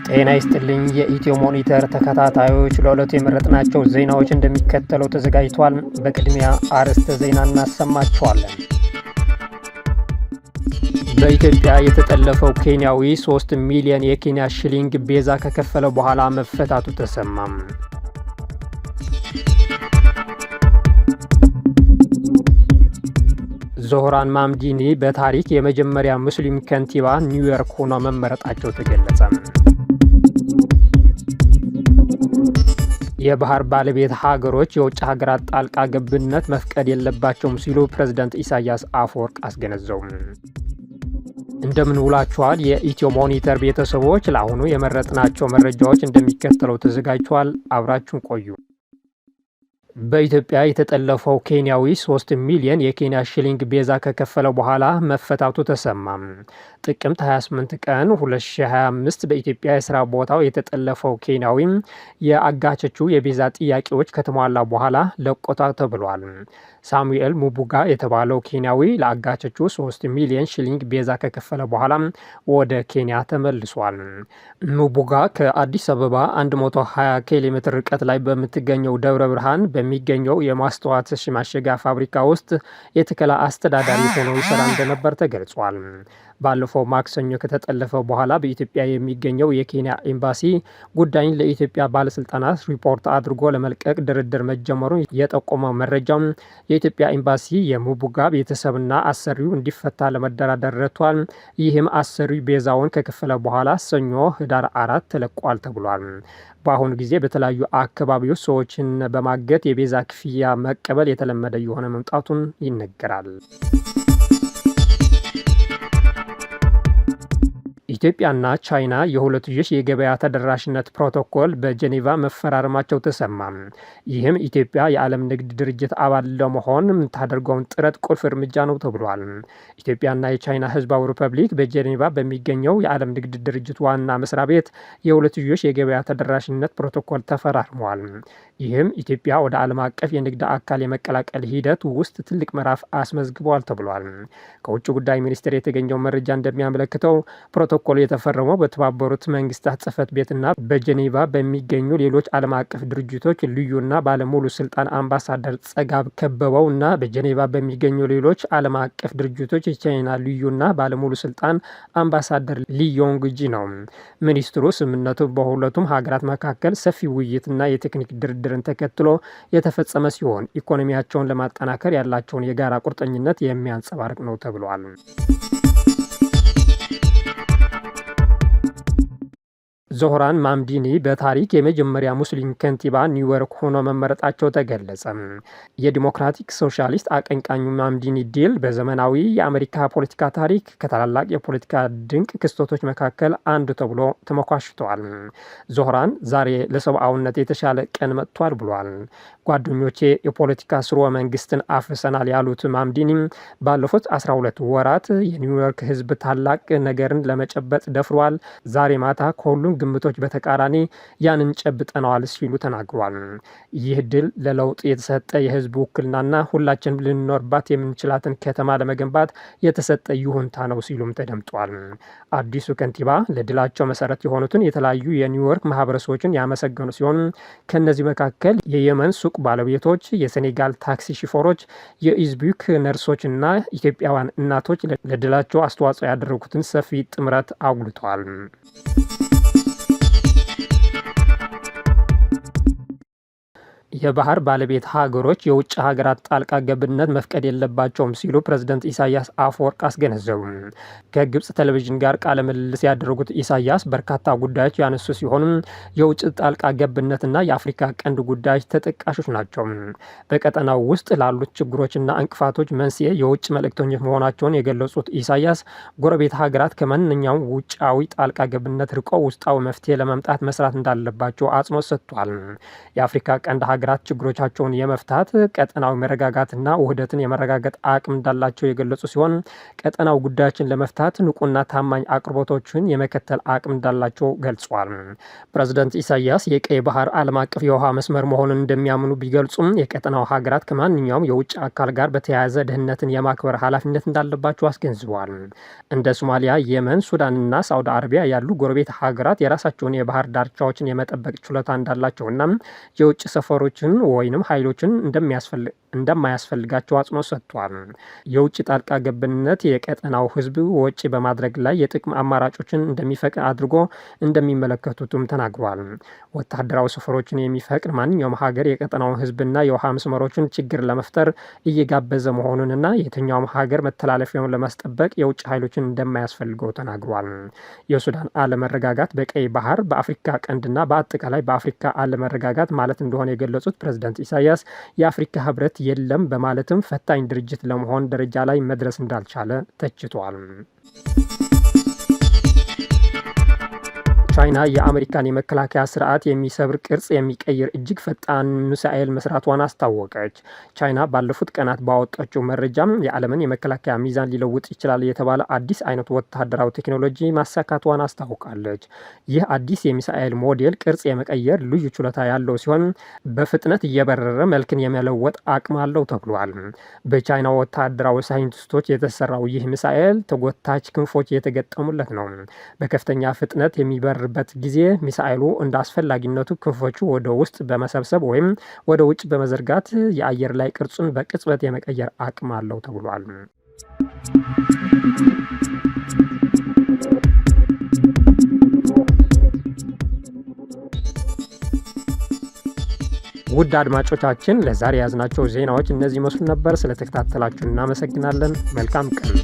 ጤና ይስጥልኝ የኢትዮ ሞኒተር ተከታታዮች፣ ለዕለቱ የመረጥናቸው ዜናዎች እንደሚከተለው ተዘጋጅቷል። በቅድሚያ አርዕስተ ዜና እናሰማችኋለን። በኢትዮጵያ የተጠለፈው ኬንያዊ 3 ሚሊዮን የኬንያ ሽሊንግ ቤዛ ከከፈለ በኋላ መፈታቱ ተሰማም። ዞህራን ማምዲኒ በታሪክ የመጀመሪያ ሙስሊም ከንቲባ ኒውዮርክ ሆኖ መመረጣቸው ተገለጸ። የባህር ባለቤት ሀገሮች የውጭ ሀገራት ጣልቃ ገብነት መፍቀድ የለባቸውም ሲሉ ፕሬዝዳንት ኢሳያስ አፈወርቅ አስገነዘቡ። እንደምን ውላችኋል የኢትዮ ሞኒተር ቤተሰቦች፣ ለአሁኑ የመረጥናቸው መረጃዎች እንደሚከተለው ተዘጋጅቷል። አብራችሁን ቆዩ። በኢትዮጵያ የተጠለፈው ኬንያዊ 3 ሚሊዮን የኬንያ ሽሊንግ ቤዛ ከከፈለ በኋላ መፈታቱ ተሰማም። ጥቅምት 28 ቀን 2025 በኢትዮጵያ የስራ ቦታው የተጠለፈው ኬንያዊ የአጋቾቹ የቤዛ ጥያቄዎች ከተሟላ በኋላ ለቆታ ተብሏል። ሳሙኤል ሙቡጋ የተባለው ኬንያዊ ለአጋቾቹ 3 ሚሊዮን ሽሊንግ ቤዛ ከከፈለ በኋላ ወደ ኬንያ ተመልሷል። ሙቡጋ ከአዲስ አበባ 120 ኪሎ ሜትር ርቀት ላይ በምትገኘው ደብረ ብርሃን በሚገኘው የማስተዋት ማሸጊያ ፋብሪካ ውስጥ የተከላ አስተዳዳሪ ሆኖ ይሰራ እንደነበር ተገልጿል። ባለፈው ማክሰኞ ከተጠለፈ በኋላ በኢትዮጵያ የሚገኘው የኬንያ ኤምባሲ ጉዳይን ለኢትዮጵያ ባለስልጣናት ሪፖርት አድርጎ ለመልቀቅ ድርድር መጀመሩን የጠቆመው መረጃው የኢትዮጵያ ኤምባሲ የሙቡጋ ቤተሰብና አሰሪው እንዲፈታ ለመደራደር ረቷል። ይህም አሰሪው ቤዛውን ከከፈለ በኋላ ሰኞ ህዳር 4 ተለቋል ተብሏል። በአሁኑ ጊዜ በተለያዩ አካባቢዎች ሰዎችን በማገት የቤዛ ክፍያ መቀበል የተለመደ የሆነ መምጣቱን ይነገራል። ኢትዮጵያና ቻይና የሁለትዮሽ የገበያ ተደራሽነት ፕሮቶኮል በጄኔቫ መፈራረማቸው ተሰማ። ይህም ኢትዮጵያ የዓለም ንግድ ድርጅት አባል ለመሆን የምታደርገውን ጥረት ቁልፍ እርምጃ ነው ተብሏል። ኢትዮጵያና የቻይና ህዝባዊ ሪፐብሊክ በጄኔቫ በሚገኘው የዓለም ንግድ ድርጅት ዋና መስሪያ ቤት የሁለትዮሽ የገበያ ተደራሽነት ፕሮቶኮል ተፈራርመዋል። ይህም ኢትዮጵያ ወደ ዓለም አቀፍ የንግድ አካል የመቀላቀል ሂደት ውስጥ ትልቅ ምዕራፍ አስመዝግቧል ተብሏል። ከውጭ ጉዳይ ሚኒስቴር የተገኘው መረጃ እንደሚያመለክተው ፕሮቶኮሉ የተፈረመው በተባበሩት መንግስታት ጽህፈት ቤትና በጄኔቫ በሚገኙ ሌሎች ዓለም አቀፍ ድርጅቶች ልዩና ባለሙሉ ስልጣን አምባሳደር ጸጋብ ከበበው እና በጄኔቫ በሚገኙ ሌሎች ዓለም አቀፍ ድርጅቶች የቻይና ልዩና ባለሙሉ ስልጣን አምባሳደር ሊዮንግጂ ነው። ሚኒስትሩ ስምምነቱ በሁለቱም ሀገራት መካከል ሰፊ ውይይትና የቴክኒክ ድርድርን ተከትሎ የተፈጸመ ሲሆን ኢኮኖሚያቸውን ለማጠናከር ያላቸውን የጋራ ቁርጠኝነት የሚያንጸባርቅ ነው ተብሏል። ዞህራን ማምዲኒ በታሪክ የመጀመሪያ ሙስሊም ከንቲባ ኒውዮርክ ሆኖ መመረጣቸው ተገለጸ። የዲሞክራቲክ ሶሻሊስት አቀንቃኙ ማምዲኒ ዲል በዘመናዊ የአሜሪካ ፖለቲካ ታሪክ ከታላላቅ የፖለቲካ ድንቅ ክስተቶች መካከል አንዱ ተብሎ ተሞካሽተዋል። ዞህራን ዛሬ ለሰብአዊነት የተሻለ ቀን መጥቷል ብሏል። ጓደኞቼ የፖለቲካ ስርወ መንግስትን አፍርሰናል ያሉት ማምዲኒ ባለፉት 12 ወራት የኒውዮርክ ህዝብ ታላቅ ነገርን ለመጨበጥ ደፍሯል። ዛሬ ማታ ከሁሉም ግምቶች በተቃራኒ ያንን ጨብጠነዋል ሲሉ ተናግሯል። ይህ ድል ለለውጥ የተሰጠ የህዝብ ውክልናና ሁላችንም ልንኖርባት የምንችላትን ከተማ ለመገንባት የተሰጠ ይሁንታ ነው ሲሉም ተደምጧል። አዲሱ ከንቲባ ለድላቸው መሰረት የሆኑትን የተለያዩ የኒውዮርክ ማህበረሰቦችን ያመሰገኑ ሲሆን ከነዚህ መካከል የየመን ሱቅ ባለቤቶች፣ የሴኔጋል ታክሲ ሾፌሮች፣ የኢዝቡክ ነርሶች እና ኢትዮጵያውያን እናቶች ለድላቸው አስተዋጽኦ ያደረጉትን ሰፊ ጥምረት አጉልተዋል። የባህር ባለቤት ሀገሮች የውጭ ሀገራት ጣልቃ ገብነት መፍቀድ የለባቸውም ሲሉ ፕሬዝዳንት ኢሳያስ አፈወርቅ አስገነዘቡ። ከግብጽ ቴሌቪዥን ጋር ቃለ ምልልስ ያደረጉት ኢሳያስ በርካታ ጉዳዮች ያነሱ ሲሆኑ የውጭ ጣልቃ ገብነትና የአፍሪካ ቀንድ ጉዳዮች ተጠቃሾች ናቸው። በቀጠናው ውስጥ ላሉት ችግሮችና እንቅፋቶች መንስኤ የውጭ መልእክተኞች መሆናቸውን የገለጹት ኢሳያስ ጎረቤት ሀገራት ከማንኛውም ውጫዊ ጣልቃ ገብነት ርቀው ውስጣዊ መፍትሄ ለመምጣት መስራት እንዳለባቸው አጽንኦት ሰጥቷል። የአፍሪካ ቀንድ ሀገራት ሀገራት ችግሮቻቸውን የመፍታት ቀጠናዊ መረጋጋትና ውህደትን የመረጋገጥ አቅም እንዳላቸው የገለጹ ሲሆን ቀጠናው ጉዳዮችን ለመፍታት ንቁና ታማኝ አቅርቦቶችን የመከተል አቅም እንዳላቸው ገልጿል። ፕሬዝዳንት ኢሳያስ የቀይ ባህር ዓለም አቀፍ የውሃ መስመር መሆኑን እንደሚያምኑ ቢገልጹም የቀጠናው ሀገራት ከማንኛውም የውጭ አካል ጋር በተያያዘ ደህንነትን የማክበር ኃላፊነት እንዳለባቸው አስገንዝበዋል። እንደ ሶማሊያ፣ የመን፣ ሱዳንና ሳውዲ አረቢያ ያሉ ጎረቤት ሀገራት የራሳቸውን የባህር ዳርቻዎችን የመጠበቅ ችሎታ እንዳላቸውና የውጭ ሰፈሮችን ወይንም ኃይሎችን እንደማያስፈልጋቸው አጽንኦት ሰጥቷል። የውጭ ጣልቃ ገብነት የቀጠናው ሕዝብ ወጪ በማድረግ ላይ የጥቅም አማራጮችን እንደሚፈቅድ አድርጎ እንደሚመለከቱትም ተናግሯል። ወታደራዊ ሰፈሮችን የሚፈቅድ ማንኛውም ሀገር የቀጠናውን ሕዝብና የውሃ መስመሮችን ችግር ለመፍጠር እየጋበዘ መሆኑንና የትኛውም ሀገር መተላለፊያውን ለማስጠበቅ የውጭ ኃይሎችን እንደማያስፈልገው ተናግሯል። የሱዳን አለመረጋጋት በቀይ ባህር፣ በአፍሪካ ቀንድና በአጠቃላይ በአፍሪካ አለመረጋጋት ማለት እንደሆነ የገለጹት ፕሬዝዳንት ኢሳያስ የአፍሪካ ህብረት የለም በማለትም ፈታኝ ድርጅት ለመሆን ደረጃ ላይ መድረስ እንዳልቻለ ተችቷል። ቻይና የአሜሪካን የመከላከያ ስርዓት የሚሰብር ቅርጽ የሚቀይር እጅግ ፈጣን ሚሳኤል መስራቷን አስታወቀች። ቻይና ባለፉት ቀናት ባወጣችው መረጃም የዓለምን የመከላከያ ሚዛን ሊለውጥ ይችላል የተባለ አዲስ አይነት ወታደራዊ ቴክኖሎጂ ማሳካቷን አስታውቃለች። ይህ አዲስ የሚሳኤል ሞዴል ቅርጽ የመቀየር ልዩ ችሎታ ያለው ሲሆን በፍጥነት እየበረረ መልክን የመለወጥ አቅም አለው ተብሏል። በቻይና ወታደራዊ ሳይንቲስቶች የተሰራው ይህ ሚሳኤል ተጎታች ክንፎች የተገጠሙለት ነው። በከፍተኛ ፍጥነት የሚበር በት ጊዜ ሚሳኤሉ እንደ አስፈላጊነቱ ክንፎቹ ወደ ውስጥ በመሰብሰብ ወይም ወደ ውጭ በመዘርጋት የአየር ላይ ቅርጹን በቅጽበት የመቀየር አቅም አለው ተብሏል። ውድ አድማጮቻችን ለዛሬ ያዝናቸው ዜናዎች እነዚህ መስሉ ነበር። ስለተከታተላችሁ እናመሰግናለን። መልካም ቀን።